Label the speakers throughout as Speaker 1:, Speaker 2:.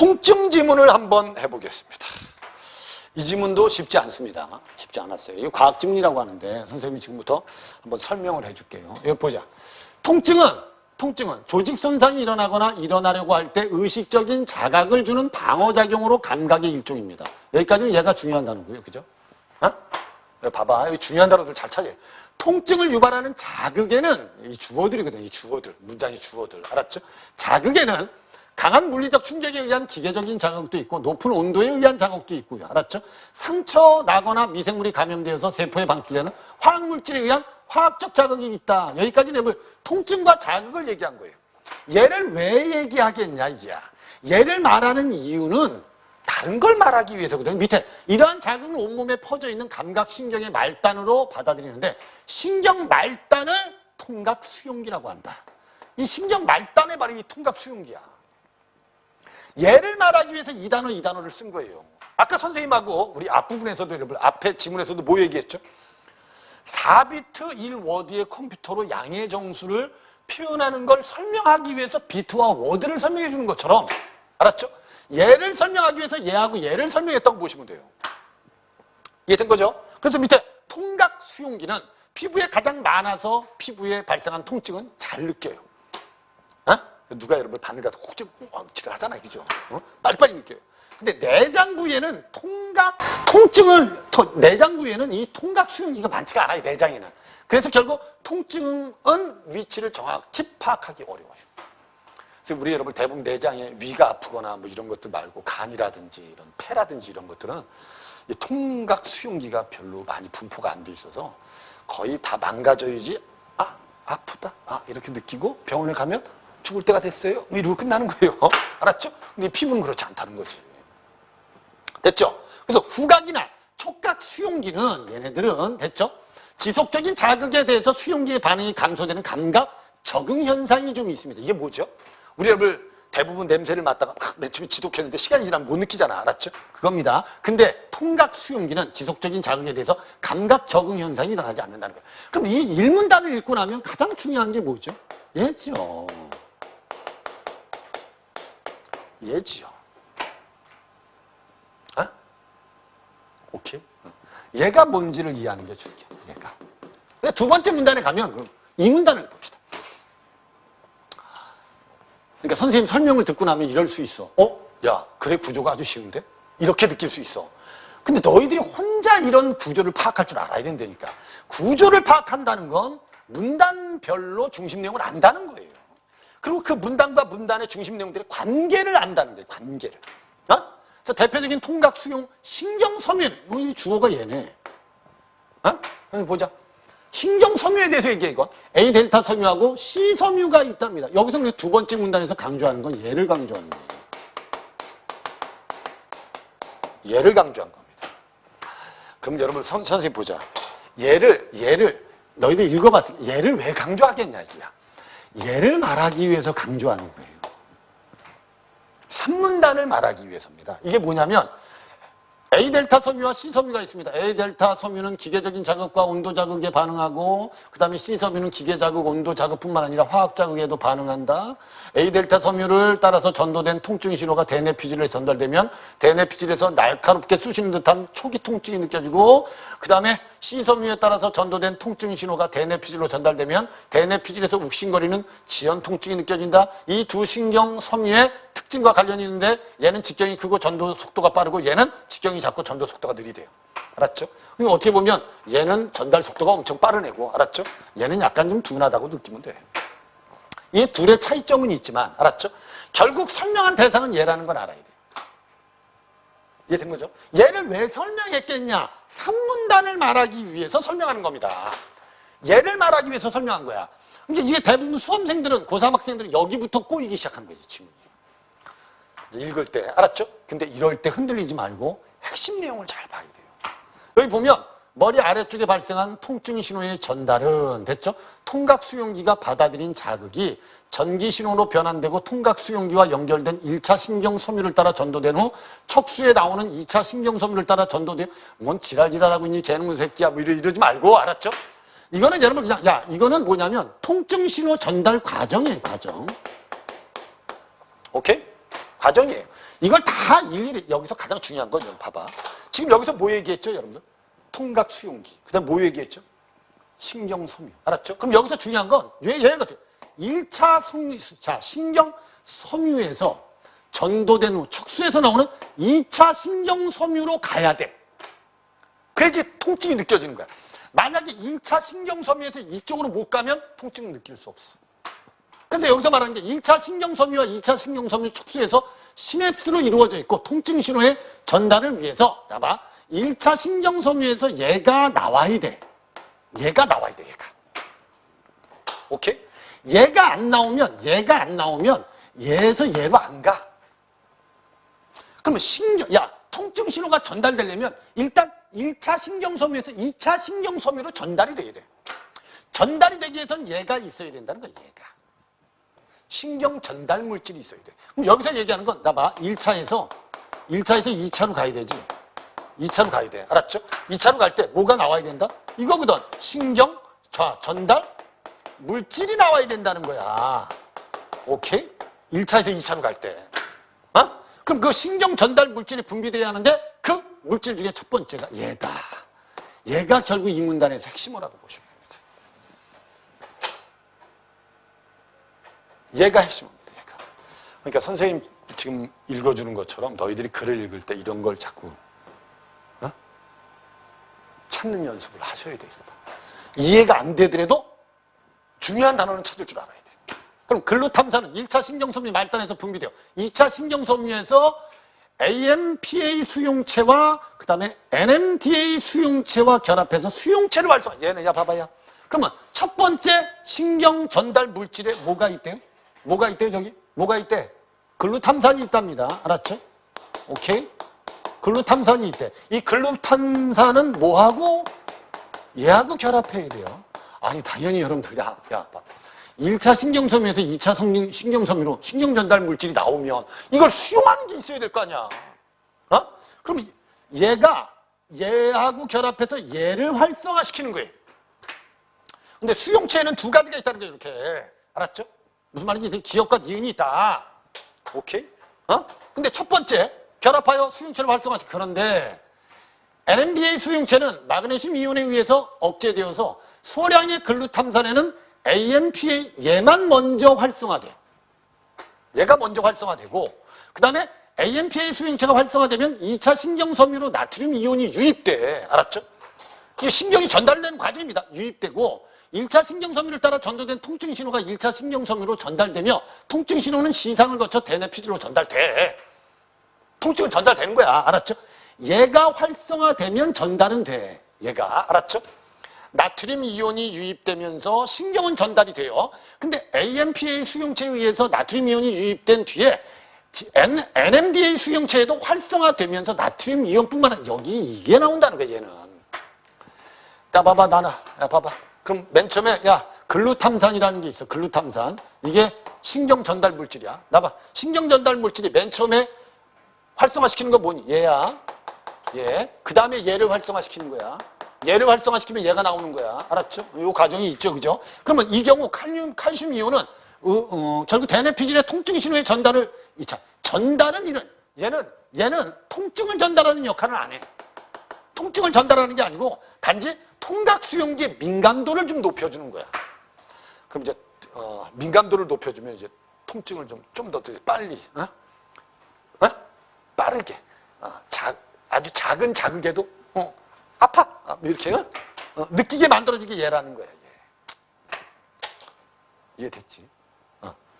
Speaker 1: 통증 지문을 한번 해보겠습니다. 이 지문도 쉽지 않습니다. 쉽지 않았어요. 이거 과학 지문이라고 하는데 선생님이 지금부터 한번 설명을 해줄게요. 여기 보자. 통증은 조직 손상이 일어나거나 일어나려고 할 때 의식적인 자각을 주는 방어작용으로 감각의 일종입니다. 여기까지는 얘가 중요한 단어고요. 그죠? 여기 봐봐. 여기 중요한 단어들 잘 찾아요. 통증을 유발하는 자극에는 이 주어들이거든요. 이 주어들. 문장의 주어들. 알았죠? 자극에는 강한 물리적 충격에 의한 기계적인 자극도 있고 높은 온도에 의한 자극도 있고요. 알았죠? 상처 나거나 미생물이 감염되어서 세포에 방출되는 화학물질에 의한 화학적 자극이 있다. 여기까지 내볼 통증과 자극을 얘기한 거예요. 얘를 왜 얘기하겠냐 이야. 얘를 말하는 이유는 다른 걸 말하기 위해서거든요. 밑에 이러한 자극은 온몸에 퍼져 있는 감각신경의 말단으로 받아들이는데 신경 말단을 통각수용기라고 한다. 이 신경 말단의 말이 이 통각수용기야. 얘를 말하기 위해서 이 단어를 쓴 거예요. 아까 선생님하고 우리 앞부분에서도 여러분 앞에 지문에서도 뭐 얘기했죠? 4비트 1워드의 컴퓨터로 양의 정수를 표현하는 걸 설명하기 위해서 비트와 워드를 설명해 주는 것처럼 알았죠? 얘를 설명하기 위해서 얘하고 얘를 설명했다고 보시면 돼요. 이해된 거죠? 그래서 밑에 통각 수용기는 피부에 가장 많아서 피부에 발생한 통증은 잘 느껴요. 누가 여러분 바늘 가서 콕 찔러 하잖아요. 그죠? 빨리빨리 느껴요. 근데 내장 부위에는 내장 부위에는 이 통각 수용기가 많지가 않아요. 내장에는. 그래서 결국 통증은 위치를 정확히 파악하기 어려워요. 그래서 우리 여러분 대부분 내장에 위가 아프거나 뭐 이런 것들 말고 간이라든지 이런 폐라든지 이런 것들은 이 통각 수용기가 별로 많이 분포가 안 돼 있어서 거의 다 망가져야지 아프다 이렇게 느끼고 병원에 가면 죽을 때가 됐어요. 이러고 끝나는 거예요. 알았죠? 근데 피부는 그렇지 않다는 거지. 됐죠? 그래서 후각이나 촉각 수용기는 얘네들은 됐죠? 지속적인 자극에 대해서 수용기의 반응이 감소되는 감각 적응 현상이 좀 있습니다. 이게 뭐죠? 우리 여러분 대부분 냄새를 맡다가 맨 처음에 지독했는데 시간이 지나면 못 느끼잖아. 알았죠? 그겁니다. 근데 통각 수용기는 지속적인 자극에 대해서 감각 적응 현상이 일어나지 않는다는 거예요. 그럼 이 일문단을 읽고 나면 가장 중요한 게 뭐죠? 얘죠. 얘지요. 오케이? 얘가 뭔지를 이해하는 게 중요해요. 얘가. 두 번째 문단에 가면 그럼 이 문단을 봅시다. 그러니까 선생님 설명을 듣고 나면 이럴 수 있어. 야, 그래 구조가 아주 쉬운데? 이렇게 느낄 수 있어. 근데 너희들이 혼자 이런 구조를 파악할 줄 알아야 된다니까. 구조를 파악한다는 건 문단별로 중심 내용을 안다는 거예요. 그리고 그 문단과 문단의 중심 내용들의 관계를 안다는 거예요. 관계를. 그래서 대표적인 통각 수용 신경섬유. 이 주어가 얘네. 한번 보자. 신경섬유에 대해서 얘기해 이건. A 델타 섬유하고 C 섬유가 있답니다. 여기서 두 번째 문단에서 강조하는 건 얘를 강조하는 거예요. 얘를 강조한 겁니다. 그럼 여러분 선생님 보자. 얘를 너희들 읽어봤어. 얘를 왜 강조하겠냐 이거야. 얘를 말하기 위해서 강조하는 거예요. 3문단을 말하기 위해서입니다. 이게 뭐냐면 A 델타 섬유와 C 섬유가 있습니다. A 델타 섬유는 기계적인 자극과 온도 자극에 반응하고 그 다음에 C 섬유는 기계 자극, 온도 자극뿐만 아니라 화학 자극에도 반응한다. A 델타 섬유를 따라서 전도된 통증 신호가 대뇌피질에 전달되면 대뇌피질에서 날카롭게 쑤시는 듯한 초기 통증이 느껴지고 그 다음에 C 섬유에 따라서 전도된 통증 신호가 대뇌피질로 전달되면 대뇌피질에서 욱신거리는 지연 통증이 느껴진다. 이 두 신경 섬유의 특징과 관련이 있는데 얘는 직경이 크고 전도 속도가 빠르고 얘는 직경이 작고 전도 속도가 느리대요. 알았죠? 그럼 어떻게 보면 얘는 전달 속도가 엄청 빠른 애고 알았죠? 얘는 약간 좀 둔하다고 느끼면 돼. 이 둘의 차이점은 있지만 알았죠? 결국 설명한 대상은 얘라는 걸 알아야 돼. 이해된 거죠? 얘를 왜 설명했겠냐? 3문단을 말하기 위해서 설명하는 겁니다. 얘를 말하기 위해서 설명한 거야. 이게 대부분 수험생들은 고3 학생들은 여기부터 꼬이기 시작하는 거지 지문이. 읽을 때 알았죠? 근데 이럴 때 흔들리지 말고 핵심 내용을 잘 봐야 돼요. 여기 보면 머리 아래쪽에 발생한 통증 신호의 전달은 됐죠? 통각 수용기가 받아들인 자극이 전기 신호로 변환되고 통각 수용기와 연결된 1차 신경 섬유를 따라 전도된 후 척수에 나오는 2차 신경 섬유를 따라 전도된 뭔 지랄지랄하고 있니 개놈의 새끼야 뭐 이러지 말고 알았죠? 이거는 여러분 그냥 이거는 뭐냐면 통증 신호 전달 과정이에요. 과정. 오케이? 과정이에요. 이걸 다 일일이 여기서 가장 중요한 건 여러분 봐봐. 지금 여기서 뭐 얘기했죠, 여러분들? 통각 수용기. 그다음 뭐 얘기했죠? 신경 섬유. 알았죠? 그럼 여기서 중요한 건 얘는 거죠. 1차 섬유, 자, 신경 섬유에서 전도된 후 척수에서 나오는 2차 신경 섬유로 가야 돼. 그래야지 통증이 느껴지는 거야. 만약에 1차 신경 섬유에서 이쪽으로 못 가면 통증을 느낄 수 없어. 그래서 여기서 말하는 게 1차 신경 섬유와 2차 신경 섬유 척수에서 시냅스로 이루어져 있고 통증 신호의 전달을 위해서 자 봐. 1차 신경 섬유에서 얘가 나와야 돼. 얘가 나와야 돼, 얘가. 오케이? 얘가 안 나오면 얘에서 얘로 안 가. 그러면 통증 신호가 전달되려면 일단 1차 신경섬유에서 2차 신경섬유로 전달이 돼야 돼. 전달이 되기 위해서는 얘가 있어야 된다는 거야, 얘가. 신경 전달 물질이 있어야 돼. 그럼 여기서 얘기하는 건, 나 봐. 1차에서 2차로 가야 되지. 2차로 가야 돼. 알았죠? 2차로 갈 때 뭐가 나와야 된다? 이거거든. 신경 전달 물질이 나와야 된다는 거야. 오케이? 1차에서 2차로 갈 때. 그럼 그 신경 전달 물질이 분비돼야 하는데 그 물질 중에 첫 번째가 얘다. 얘가 결국 이 문단에서 핵심어라고 보시면 됩니다. 얘가 핵심입니다. 얘가. 그러니까 선생님 지금 읽어주는 것처럼 너희들이 글을 읽을 때 이런 걸 자꾸 찾는 연습을 하셔야 되겠다. 이해가 안 되더라도 중요한 단어는 찾을 줄 알아야 돼. 그럼 글루탐산은 1차 신경섬유 말단에서 분비돼요. 2차 신경섬유에서 AMPA 수용체와 그 다음에 NMDA 수용체와 결합해서 수용체를 활성화. 얘는 야 봐봐야. 그러면 첫 번째 신경 전달 물질에 뭐가 있대요? 뭐가 있대요 저기? 뭐가 있대? 글루탐산이 있답니다. 알았죠? 오케이? 글루탐산이 있대. 이 글루탐산은 뭐하고? 얘하고 결합해야 돼요. 아니 당연히 여러분들 야 봐. 1차 신경섬유에서 2차 신경섬유로 신경 전달 물질이 나오면 이걸 수용하는 게 있어야 될 거 아니야. 그럼 얘하고 결합해서 얘를 활성화시키는 거예요. 근데 수용체에는 두 가지가 있다는 거예요, 이렇게. 알았죠? 무슨 말인지 기억과 니은이 있다. 오케이? 근데 첫 번째 결합하여 수용체를 활성화시켜. 그런데 NMDA 수용체는 마그네슘 이온에 의해서 억제되어서 소량의 글루탐산에는 AMPA 얘만 먼저 활성화돼. 얘가 먼저 활성화되고 그 다음에 AMPA 수용체가 활성화되면 2차 신경섬유로 나트륨 이온이 유입돼. 알았죠? 이게 신경이 전달되는 과정입니다. 유입되고 1차 신경섬유를 따라 전달된 통증 신호가 1차 신경섬유로 전달되며 통증 신호는 시상을 거쳐 대뇌피질로 전달돼. 통증은 전달되는 거야. 알았죠? 얘가 활성화되면 전달은 돼. 얘가. 알았죠? 나트륨 이온이 유입되면서 신경은 전달이 돼요. 근데 AMPA 수용체에 의해서 나트륨 이온이 유입된 뒤에 NMDA 수용체에도 활성화되면서 나트륨 이온뿐만 아니라 여기 이게 나온다는 거야, 얘는. 야, 봐봐, 야, 봐봐. 그럼 맨 처음에, 글루탐산이라는 게 있어. 글루탐산. 이게 신경 전달 물질이야. 나봐. 신경 전달 물질이 맨 처음에 활성화시키는 건 뭐니? 얘야. 얘. 그 다음에 얘를 활성화시키는 거야. 얘를 활성화시키면 얘가 나오는 거야. 알았죠? 이 과정이 있죠. 그죠? 그러면 이 경우 칼슘 이온은 결국 대뇌피질의 통증 신호의 전달을 2차. 전달은 얘는 통증을 전달하는 역할은 안 해. 통증을 전달하는 게 아니고 단지 통각 수용기의 민감도를 좀 높여주는 거야. 그럼 이제 민감도를 높여주면 이제 통증을 좀 더 빨리, 빠르게, 아주 작은 자극에도 아파 이렇게 느끼게 만들어주게 얘라는 거야. 얘. 이해됐지?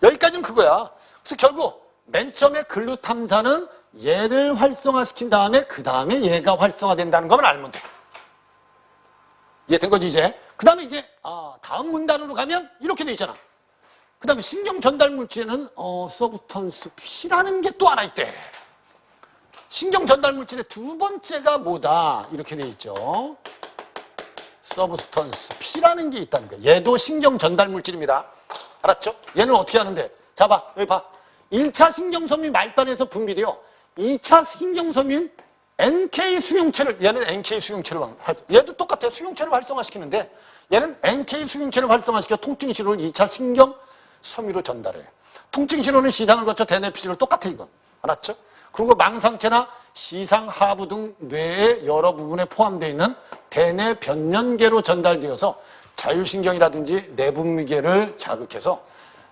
Speaker 1: 여기까지는 그거야. 그래서 결국 맨 처음에 글루탐산은 얘를 활성화시킨 다음에 그 다음에 얘가 활성화된다는 것만 알면 돼. 이해된 거지 이제? 그 다음에 이제 다음 문단으로 가면 이렇게 돼 있잖아. 그 다음에 신경 전달 물질에는 서브스턴스 P라는 게 또 하나 있대. 신경 전달 물질의 두 번째가 뭐다? 이렇게 돼 있죠. 서브스턴스 P라는 게 있다는 거야. 얘도 신경 전달 물질입니다. 알았죠? 얘는 어떻게 하는데? 자, 봐. 여기 봐. 1차 신경섬유 말단에서 분비돼요. 2차 신경섬유는 NK 수용체를, 얘는 NK 수용체를 얘도 똑같아요. 수용체를 활성화시키는데 얘는 NK 수용체를 활성화시켜 통증 신호를 2차 신경섬유로 전달해. 통증 신호는 시상을 거쳐 대뇌피질로 똑같아, 이건. 알았죠? 그리고 망상체나 시상, 하부 등 뇌의 여러 부분에 포함되어 있는 대뇌 변연계로 전달되어서 자율신경이라든지 내분비계를 자극해서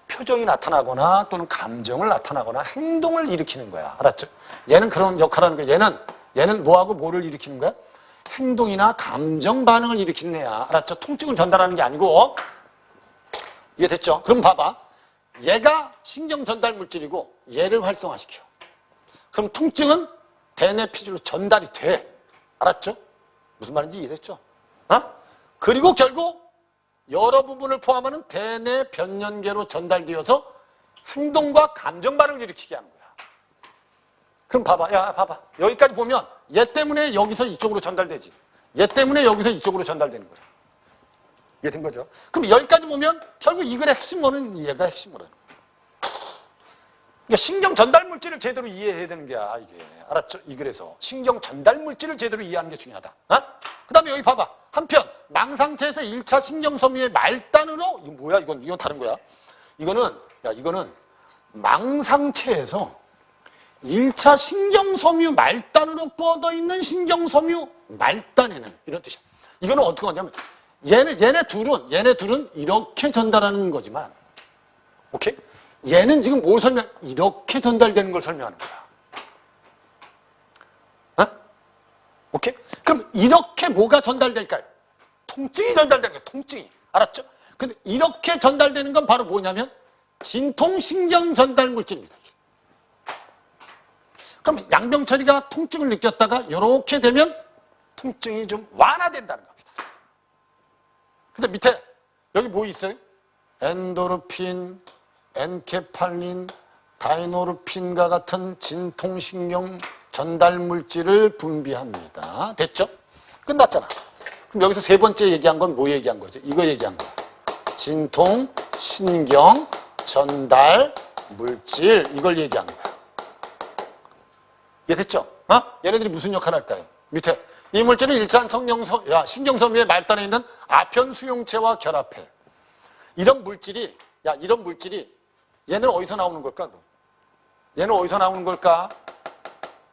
Speaker 1: 표정이 나타나거나 또는 감정을 나타나거나 행동을 일으키는 거야. 알았죠? 얘는 그런 역할을 하는 거야. 얘는 뭐하고 뭐를 일으키는 거야? 행동이나 감정 반응을 일으키는 애야. 알았죠? 통증을 전달하는 게 아니고. 이해됐죠? 그럼 봐봐. 얘가 신경 전달 물질이고 얘를 활성화시켜. 그럼 통증은 대뇌 피질로 전달이 돼. 알았죠? 무슨 말인지 이해됐죠? 그리고 결국 여러 부분을 포함하는 대뇌 변연계로 전달되어서 행동과 감정 반응을 일으키게 하는 거야. 그럼 봐봐. 야, 봐봐. 여기까지 보면 얘 때문에 여기서 이쪽으로 전달되지. 얘 때문에 여기서 이쪽으로 전달되는 거야. 이해된 거죠? 그럼 여기까지 보면 결국 이 글의 핵심어는 얘가 핵심어라는 거야. 그러니까 신경 전달 물질을 제대로 이해해야 되는 거야, 이게. 알았죠? 이 글에서. 신경 전달 물질을 제대로 이해하는 게 중요하다. 그 다음에 여기 봐봐. 한편, 망상체에서 1차 신경섬유의 말단으로, 이거 뭐야? 이건 다른 거야. 이거는 망상체에서 1차 신경섬유 말단으로 뻗어있는 신경섬유 말단에는, 이런 뜻이야. 이거는 어떻게 하냐면, 얘네 둘은 이렇게 전달하는 거지만, 오케이? 얘는 지금 뭘 이렇게 전달되는 걸 설명하는 거야. 오케이? 그럼 이렇게 뭐가 전달될까요? 통증이 전달되는 거야, 통증이. 알았죠? 근데 이렇게 전달되는 건 바로 뭐냐면, 진통신경 전달 물질입니다. 그럼 양병철이가 통증을 느꼈다가 이렇게 되면 통증이 좀 완화된다는 겁니다. 근데 밑에 여기 뭐 있어요? 엔도르핀, 엔케팔린, 다이노르핀과 같은 진통신경 전달 물질을 분비합니다. 됐죠? 끝났잖아. 그럼 여기서 세 번째 얘기한 건 뭐 얘기한 거죠? 이거 얘기한 거야. 진통신경 전달 물질, 이걸 얘기한 거야. 이해됐죠? 얘네들이 무슨 역할을 할까요? 밑에 이 물질은 일차한 신경섬유의 말단에 있는 아편 수용체와 결합해. 이런 물질이 얘는 어디서 나오는 걸까? 그럼? 얘는 어디서 나오는 걸까?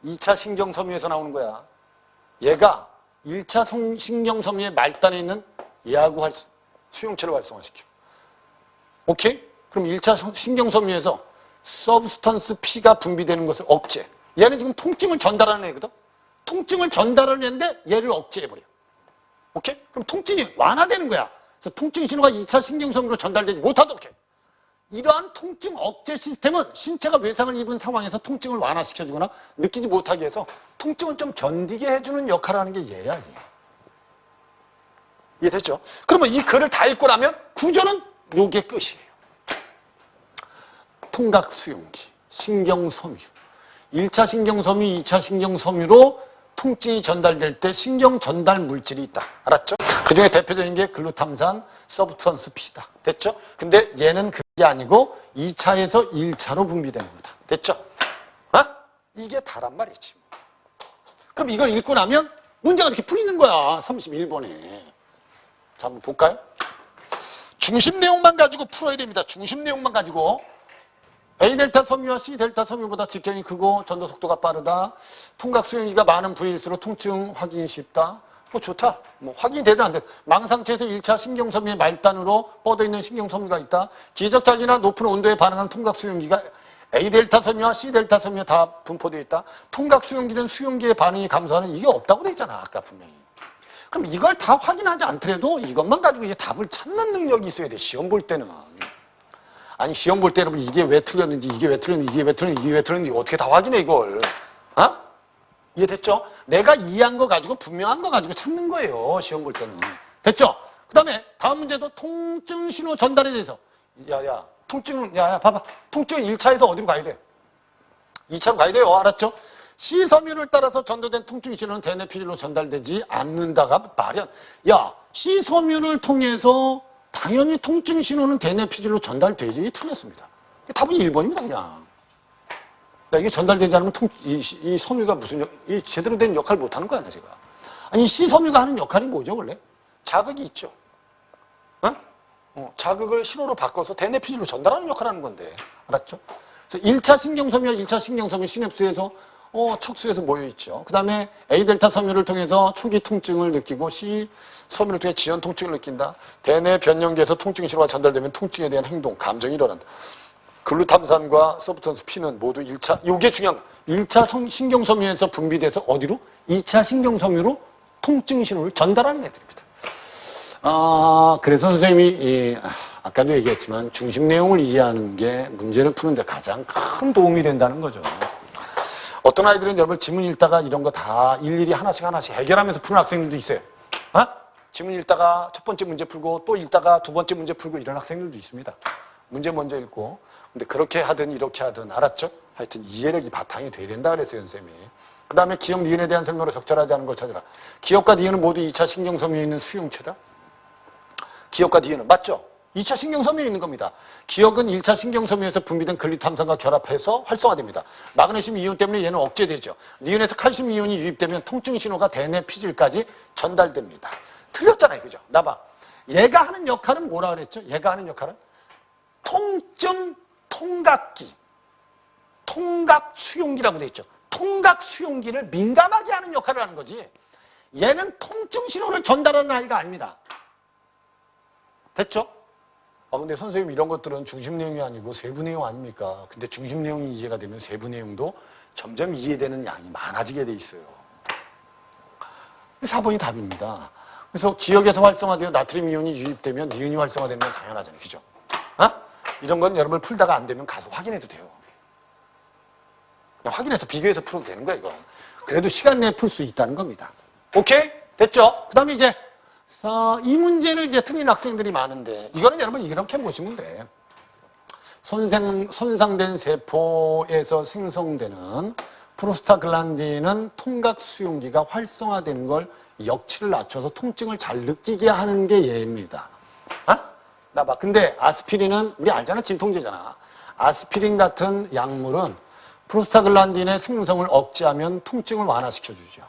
Speaker 1: 2차 신경섬유에서 나오는 거야. 얘가 1차 신경섬유의 말단에 있는 얘하고 수용체를 활성화시켜. 오케이? 그럼 1차 신경섬유에서 서브스턴스 P가 분비되는 것을 억제. 얘는 지금 통증을 전달하는 애거든? 통증을 전달하는 애인데 얘를 억제해버려. 오케이? 그럼 통증이 완화되는 거야. 그래서 통증 신호가 2차 신경섬유로 전달되지 못하도록 해. 이러한 통증 억제 시스템은 신체가 외상을 입은 상황에서 통증을 완화시켜주거나 느끼지 못하게 해서 통증을 좀 견디게 해주는 역할을 하는 게 얘야, 얘. 이해됐죠? 그러면 이 글을 다 읽고 나면 구조는 요게 끝이에요. 통각수용기, 신경섬유. 1차 신경섬유, 2차 신경섬유로 통증이 전달될 때 신경 전달 물질이 있다. 알았죠? 그 중에 대표적인 게 글루탐산, 서브스턴스 P다. 됐죠? 근데 얘는 그게 아니고 2차에서 1차로 분비되는 거다. 됐죠? 이게 다란 말이지. 그럼 이걸 읽고 나면 문제가 이렇게 풀리는 거야. 31번에. 자, 한번 볼까요? 중심 내용만 가지고 풀어야 됩니다. 중심 내용만 가지고. A델타 섬유와 C델타 섬유보다 직경이 크고 전도 속도가 빠르다. 통각 수용기가 많은 부위일수록 통증 확인이 쉽다. 뭐 좋다. 뭐 확인이 되든 안 되든. 망상체에서 1차 신경섬유의 말단으로 뻗어있는 신경섬유가 있다. 기저적 자기나 높은 온도에 반응하는 통각 수용기가 A델타 섬유와 C델타 섬유 다 분포되어 있다. 통각 수용기는 수용기의 반응이 감소하는 이게 없다고 돼 있잖아. 아까 분명히. 그럼 이걸 다 확인하지 않더라도 이것만 가지고 이제 답을 찾는 능력이 있어야 돼. 시험 볼 때는. 아니 시험 볼 때 여러분 이게 왜 틀렸는지 이게 왜 틀렸는지 이게 왜 틀렸는지 이게 왜 틀렸는지 어떻게 다 확인해 이걸. 이해됐죠? 내가 이해한 거 가지고 분명한 거 가지고 찾는 거예요. 시험 볼 때는. 됐죠? 그 다음에 다음 문제도 통증 신호 전달에 대해서. 통증은 봐봐. 통증은 1차에서 어디로 가야 돼? 2차로 가야 돼요. 알았죠? C섬유를 따라서 전도된 통증 신호는 대뇌 피질로 전달되지 않는다가 말이야. C섬유를 통해서 당연히 통증 신호는 대뇌 피질로 전달되지. 틀렸습니다. 답은 1번입니다, 그냥. 이게 전달되지 않으면 이 섬유가 이 제대로 된 역할을 못하는 거 아니야, 제가. 아니, C섬유가 하는 역할이 뭐죠, 원래? 자극이 있죠. 자극을 신호로 바꿔서 대뇌 피질로 전달하는 역할을 하는 건데. 알았죠? 그래서 1차 신경섬유와 1차 신경섬유 시냅스에서 척수에서 모여있죠. 그 다음에 A델타 섬유를 통해서 초기 통증을 느끼고 C 섬유를 통해 지연 통증을 느낀다. 대뇌 변연계에서 통증 신호가 전달되면 통증에 대한 행동, 감정이 일어난다. 글루탐산과 서브스턴스 P는 모두 1차, 이게 중요한 거예요. 1차 신경섬유에서 분비돼서 어디로? 2차 신경섬유로 통증 신호를 전달하는 애들입니다. 그래서 선생님이 아까도 얘기했지만 중심 내용을 이해하는 게 문제를 푸는데 가장 큰 도움이 된다는 거죠. 어떤 아이들은 여러분 지문 읽다가 이런 거 다 일일이 하나씩 해결하면서 푸는 학생들도 있어요. 지문 읽다가 첫 번째 문제 풀고 또 읽다가 두 번째 문제 풀고 이런 학생들도 있습니다. 문제 먼저 읽고. 근데 그렇게 하든 이렇게 하든 알았죠? 하여튼 이해력이 바탕이 돼야 된다 그랬어요, 선생님이. 그 다음에 기억, 니은에 대한 설명으로 적절하지 않은 걸 찾아라. 기억과 니은은 모두 2차 신경섬유에 있는 수용체다. 기억과 니은은 맞죠? 2차 신경섬유에 있는 겁니다. 기억은 1차 신경섬유에서 분비된 글루탐산과 결합해서 활성화됩니다. 마그네슘 이온 때문에 얘는 억제되죠. 니은에서 칼슘 이온이 유입되면 통증 신호가 대뇌 피질까지 전달됩니다. 틀렸잖아요, 그죠? 나봐. 얘가 하는 역할은 뭐라 그랬죠? 얘가 하는 역할은 통증 통각기, 통각 수용기라고 돼 있죠. 통각 수용기를 민감하게 하는 역할을 하는 거지. 얘는 통증 신호를 전달하는 아이가 아닙니다. 됐죠? 근데 선생님 이런 것들은 중심 내용이 아니고 세부 내용 아닙니까? 근데 중심 내용이 이해가 되면 세부 내용도 점점 이해되는 양이 많아지게 돼 있어요. 4번이 답입니다. 그래서 기억에서 활성화되어 나트륨 이온이 유입되면 니은이 활성화되는 건 당연하잖아요. 그죠? 이런 건 여러분 풀다가 안 되면 가서 확인해도 돼요. 그냥 확인해서 비교해서 풀어도 되는 거예요, 이거. 그래도 시간 내에 풀 수 있다는 겁니다. 오케이? 됐죠? 그 다음에 이제 이 문제를 이제 틀린 학생들이 많은데 이거는 여러분 이렇게 보시면 돼. 손상된 세포에서 생성되는 프로스타글란딘은 통각 수용기가 활성화된 걸 역치를 낮춰서 통증을 잘 느끼게 하는 게 얘입니다. 나봐. 근데 아스피린은 우리 알잖아. 진통제잖아. 아스피린 같은 약물은 프로스타글란딘의 생성을 억제하면 통증을 완화시켜주죠.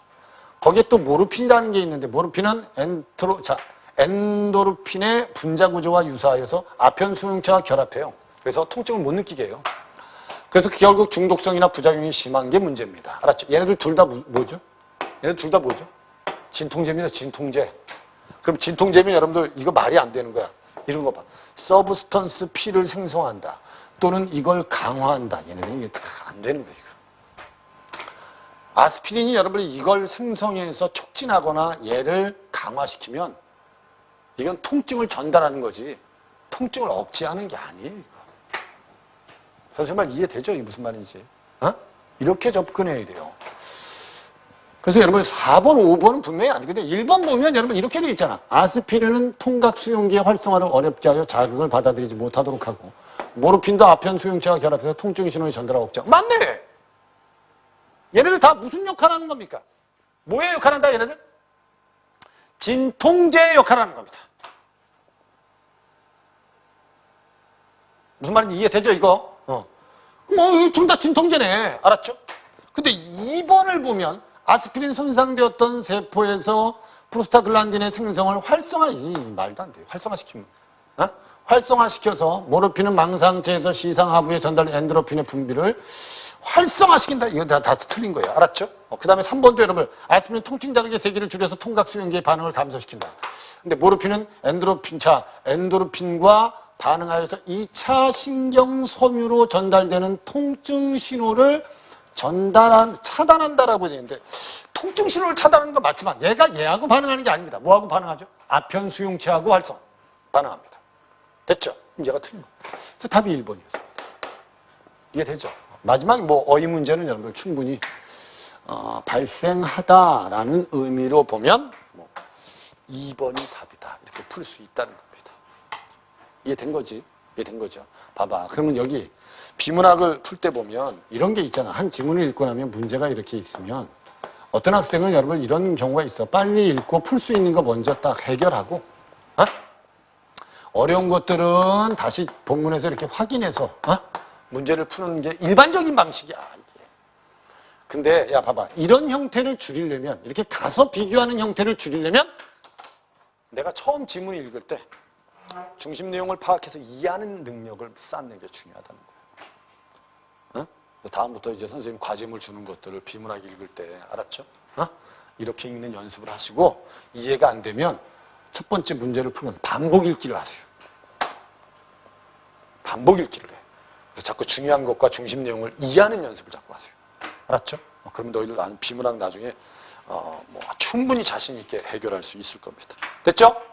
Speaker 1: 거기에 또 모르핀이라는 게 있는데 모르핀은 엔도르핀의 분자 구조와 유사하여서 아편 수용체와 결합해요. 그래서 통증을 못 느끼게 해요. 그래서 결국 중독성이나 부작용이 심한 게 문제입니다. 알았죠? 얘네들 둘 다 뭐죠? 얘네들 둘 다 뭐죠? 진통제입니다. 진통제. 그럼 진통제면 여러분들 이거 말이 안 되는 거야. 이런 거 봐. 서브스턴스 P를 생성한다. 또는 이걸 강화한다. 얘네들은 이게 다 안 되는 거예요. 아스피린이 여러분이 이걸 생성해서 촉진하거나 얘를 강화시키면 이건 통증을 전달하는 거지 통증을 억제하는 게 아니에요. 정말 이해되죠? 이게 무슨 말인지. 이렇게 접근해야 돼요. 그래서 여러분 4번, 5번은 분명히 아니거든요 1번 보면 여러분 이렇게 되어 있잖아. 아스피린은 통각 수용기의 활성화를 어렵게 하여 자극을 받아들이지 못하도록 하고 모르핀도 아편 수용체와 결합해서 통증 신호의 전달하고 억제. 맞네! 얘네들 다 무슨 역할을 하는 겁니까? 뭐의 역할을 한다 얘네들? 진통제의 역할을 하는 겁니다. 무슨 말인지 이해되죠 이거? 둘 다 진통제네. 알았죠? 근데 2번을 보면 아스피린 손상되었던 세포에서 프로스타글란딘의 생성을 말도 안 돼요. 활성화시키면. 활성화시켜서 모르핀은 망상체에서 시상하부에 전달된 엔도르핀의 분비를 활성화시킨다. 이거 다 틀린 거예요. 알았죠? 그 다음에 3번도 여러분 아스피린 통증 자극의 세기를 줄여서 통각 수용기의 반응을 감소시킨다. 근데 모르핀은 엔도르핀과 반응하여서 2차 신경섬유로 전달되는 통증 신호를 차단한다라고 되는데 통증 신호를 차단하는 건 맞지만 얘하고 반응하는 게 아닙니다. 뭐하고 반응하죠? 아편 수용체하고 반응합니다. 됐죠? 얘가 틀린 거. 그래서 답이 1번이었습니다. 이해되죠? 마지막 어휘 문제는 여러분들 충분히 발생하다라는 의미로 보면 2번이 답이다. 이렇게 풀 수 있다는 겁니다. 이해된 거지? 이해된 거죠? 봐봐. 그러면 여기 비문학을 풀 때 보면 이런 게 있잖아. 한 지문을 읽고 나면 문제가 이렇게 있으면 어떤 학생은 여러분 이런 경우가 있어. 빨리 읽고 풀 수 있는 거 먼저 딱 해결하고 어려운 것들은 다시 본문에서 이렇게 확인해서 문제를 푸는 게 일반적인 방식이야. 이게. 근데 야 봐봐. 이런 형태를 줄이려면 이렇게 가서 비교하는 형태를 줄이려면 내가 처음 지문을 읽을 때 중심 내용을 파악해서 이해하는 능력을 쌓는 게 중요하다는 거예요. 다음부터 이제 선생님 과제물 주는 것들을 비문학 읽을 때, 알았죠? 이렇게 읽는 연습을 하시고, 이해가 안 되면 첫 번째 문제를 풀면서 반복 읽기를 하세요. 반복 읽기를 해. 그래서 자꾸 중요한 것과 중심 내용을 이해하는 연습을 자꾸 하세요. 알았죠? 그러면 너희들 비문학 나중에 충분히 자신 있게 해결할 수 있을 겁니다. 됐죠?